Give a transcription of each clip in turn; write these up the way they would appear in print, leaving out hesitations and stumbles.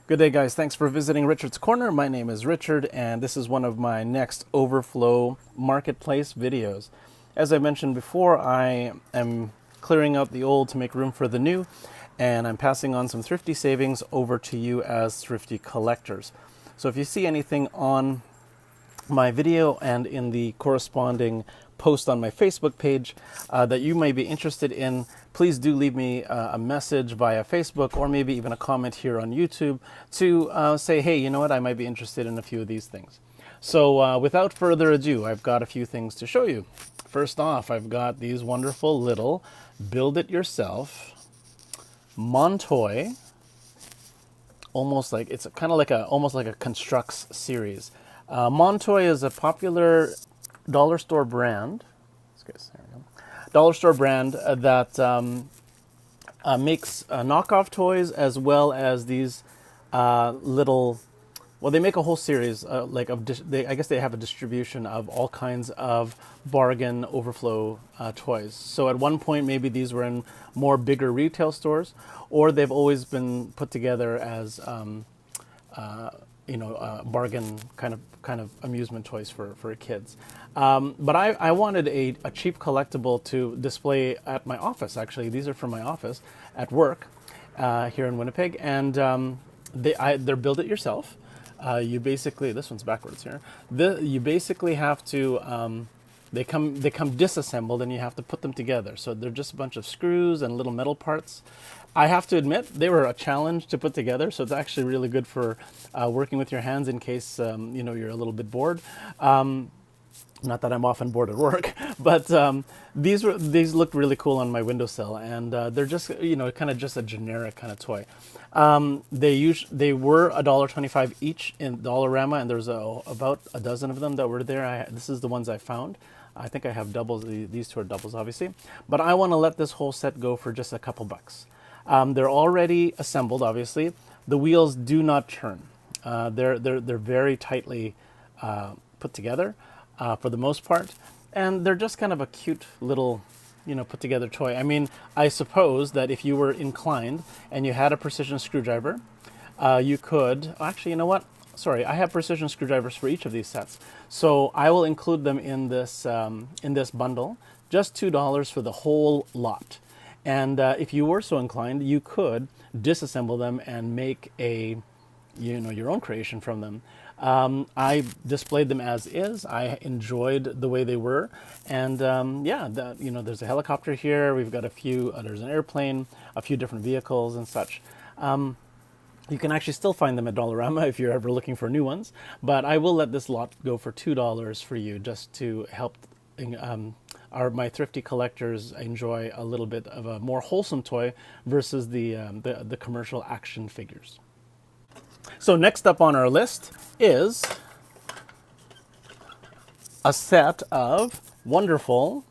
Good day, guys. Thanks for visiting Richard's Corner. My name is Richard, and this is one of my next Overflow Marketplace videos. As I mentioned before, I am clearing out the old to make room for the new, and I'm passing on some thrifty savings over to you as thrifty collectors. So if you see anything on my video and in the corresponding post on my Facebook page that you may be interested in, please do leave me a message via Facebook or maybe even a comment here on YouTube to say, hey, you know what, I might be interested in a few of these things. So without further ado, I've got a few things to show you. First off, I've got these wonderful little build-it-yourself Montoy, almost like it's kind of like almost like a Constructs series. Montoy is a popular dollar store brand. There we go. Dollar store brand that makes knockoff toys as well as these little. Well, they make a whole series I guess they have a distribution of all kinds of bargain overflow toys. So at one point, maybe these were in more bigger retail stores, or they've always been put together as bargain kind of amusement toys for kids. But I wanted a cheap collectible to display at my office. Actually, these are from my office at work here in Winnipeg, and they're build it yourself. You basically, this one's backwards here. You basically have to. They come disassembled, and you have to put them together. So they're just a bunch of screws and little metal parts. I have to admit, they were a challenge to put together, so it's actually really good for working with your hands in case you're a little bit bored. Not that I'm often bored at work, but these looked really cool on my windowsill, and they're just kind of just a generic kind of toy. They were $1.25 each in Dollarama, and there's about a dozen of them that were there. This is the ones I found. I think I have doubles. These two are doubles, obviously, but I want to let this whole set go for just a couple bucks. They're already assembled, obviously. The wheels do not turn. They're very tightly put together for the most part, and they're just kind of a cute little, put together toy. I mean, I suppose that if you were inclined and you had a precision screwdriver, you could. Actually, you know what? Sorry, I have precision screwdrivers for each of these sets, so I will include them in this bundle. Just $2 for the whole lot. And if you were so inclined, you could disassemble them and make your own creation from them. I displayed them as is. I enjoyed the way they were, and there's a helicopter here. We've got a few. There's an airplane, a few different vehicles and such. You can actually still find them at Dollarama if you're ever looking for new ones. But I will let this lot go for $2 for you, just to help my thrifty collectors enjoy a little bit of a more wholesome toy versus the commercial action figures. So next up on our list is a set of wonderful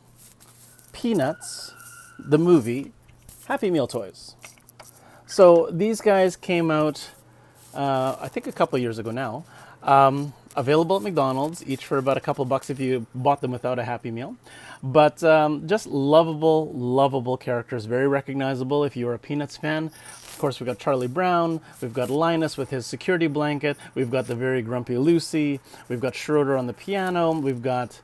Peanuts, the movie, Happy Meal toys. So these guys came out, I think a couple years ago now. Available at McDonald's, each for about a couple bucks if you bought them without a Happy Meal. But just lovable characters, very recognizable if you're a Peanuts fan. Of course, we've got Charlie Brown, we've got Linus with his security blanket, we've got the very grumpy Lucy, we've got Schroeder on the piano, we've got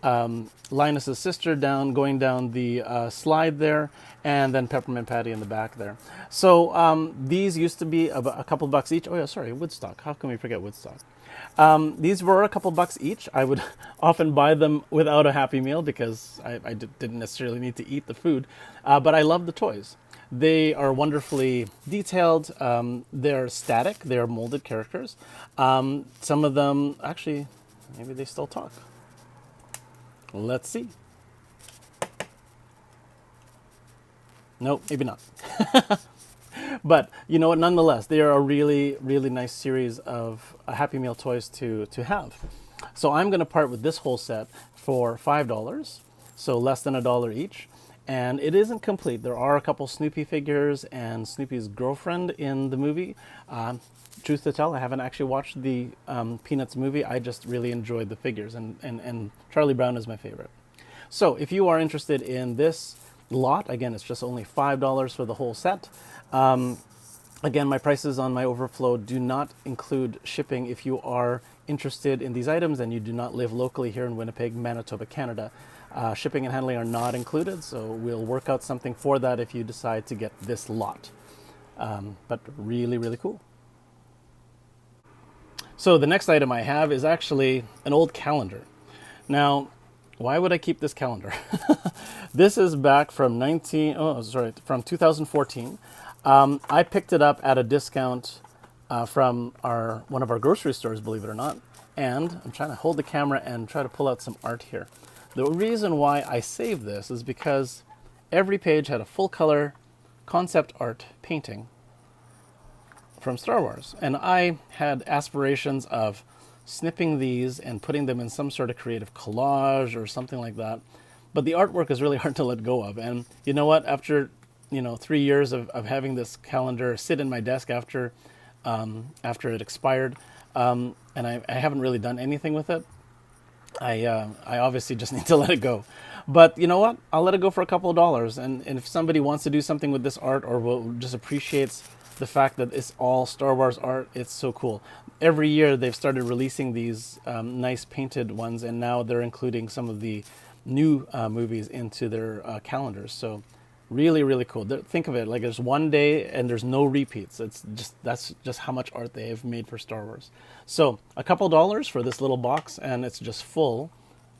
Linus's sister going down the slide there, and then Peppermint Patty in the back there. So these used to be a couple bucks each. Oh yeah, sorry, Woodstock. How can we forget Woodstock? These were a couple bucks each. I would often buy them without a Happy Meal because I didn't necessarily need to eat the food, but I love the toys. They are wonderfully detailed. They're static. They're molded characters. Some of them, actually, maybe they still talk. Let's see. Nope, maybe not. But you know what? Nonetheless, they are a really nice series of Happy Meal toys to have. So I'm going to part with this whole set for $5, so less than $1 each. And it isn't complete. There are a couple Snoopy figures and Snoopy's girlfriend in the movie. Truth to tell, I haven't actually watched the Peanuts movie. I just really enjoyed the figures, and Charlie Brown is my favorite. So if you are interested in this lot, again, it's just only $5 for the whole set. Again, my prices on my Overflow do not include shipping if you are interested in these items and you do not live locally here in Winnipeg, Manitoba, Canada. Shipping and handling are not included, so we'll work out something for that if you decide to get this lot. But really, really cool. So the next item I have is actually an old calendar. Now, why would I keep this calendar? This is back from from 2014. I picked it up at a discount from one of our grocery stores, believe it or not. And I'm trying to hold the camera and try to pull out some art here. The reason why I saved this is because every page had a full color concept art painting from Star Wars. And I had aspirations of snipping these and putting them in some sort of creative collage or something like that. But the artwork is really hard to let go of. And you know what? After 3 years of having this calendar sit in my desk after it expired, and I haven't really done anything with it, I obviously just need to let it go. But you know what? I'll let it go for a couple of dollars. And if somebody wants to do something with this art or just appreciates the fact that it's all Star Wars art, it's so cool. Every year they've started releasing these nice painted ones, and now they're including some of the new movies into their calendars. So really, really cool. Think of it like there's one day and there's no repeats. That's just how much art they have made for Star Wars. So a couple dollars for this little box, and it's just full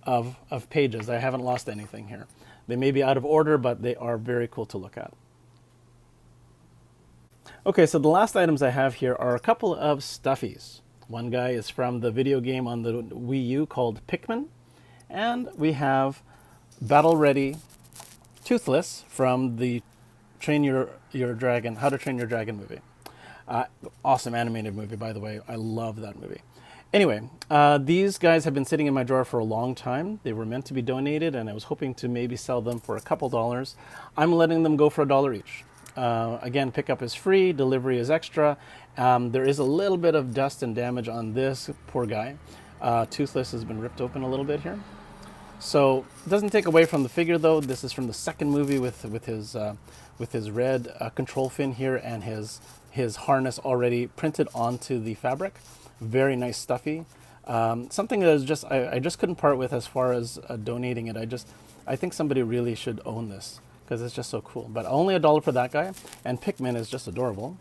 of pages. I haven't lost anything here. They may be out of order, but they are very cool to look at. Okay, so the last items I have here are a couple of stuffies. One guy is from the video game on the Wii U called Pikmin, and we have Battle Ready Toothless from the How to Train Your Dragon movie. Awesome animated movie, by the way. I love that movie. Anyway, these guys have been sitting in my drawer for a long time. They were meant to be donated, and I was hoping to maybe sell them for a couple dollars. I'm letting them go for $1 each. Again, pickup is free, delivery is extra. There is a little bit of dust and damage on this poor guy. Toothless has been ripped open a little bit here. So it doesn't take away from the figure though. This is from the second movie with his red control fin here and his harness already printed onto the fabric. Very nice stuffy. Something that is just I just couldn't part with as far as donating it. I think somebody really should own this because it's just so cool. But only $1 for that guy, and Pikmin is just adorable.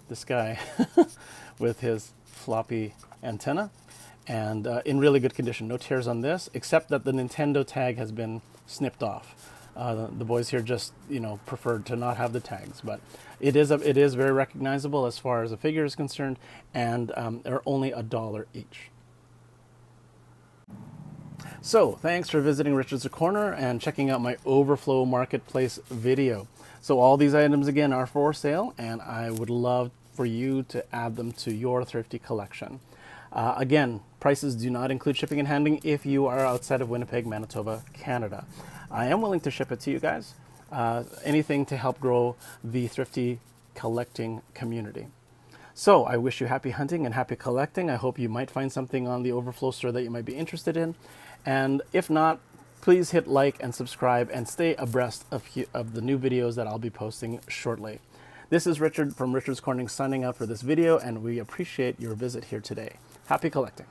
This guy with his floppy antenna, and in really good condition. No tears on this, except that the Nintendo tag has been snipped off. The boys here just preferred to not have the tags, but it is very recognizable as far as the figure is concerned, and they're only $1 each. So thanks for visiting Richard's Corner and checking out my Overflow Marketplace video. So all these items again are for sale, and I would love for you to add them to your thrifty collection. Again, prices do not include shipping and handling if you are outside of Winnipeg, Manitoba, Canada. I am willing to ship it to you guys. Anything to help grow the thrifty collecting community. So I wish you happy hunting and happy collecting. I hope you might find something on the Overflow store that you might be interested in. And if not, please hit like and subscribe and stay abreast of the new videos that I'll be posting shortly. This is Richard from Richard's Corner signing out for this video, and we appreciate your visit here today. Happy collecting.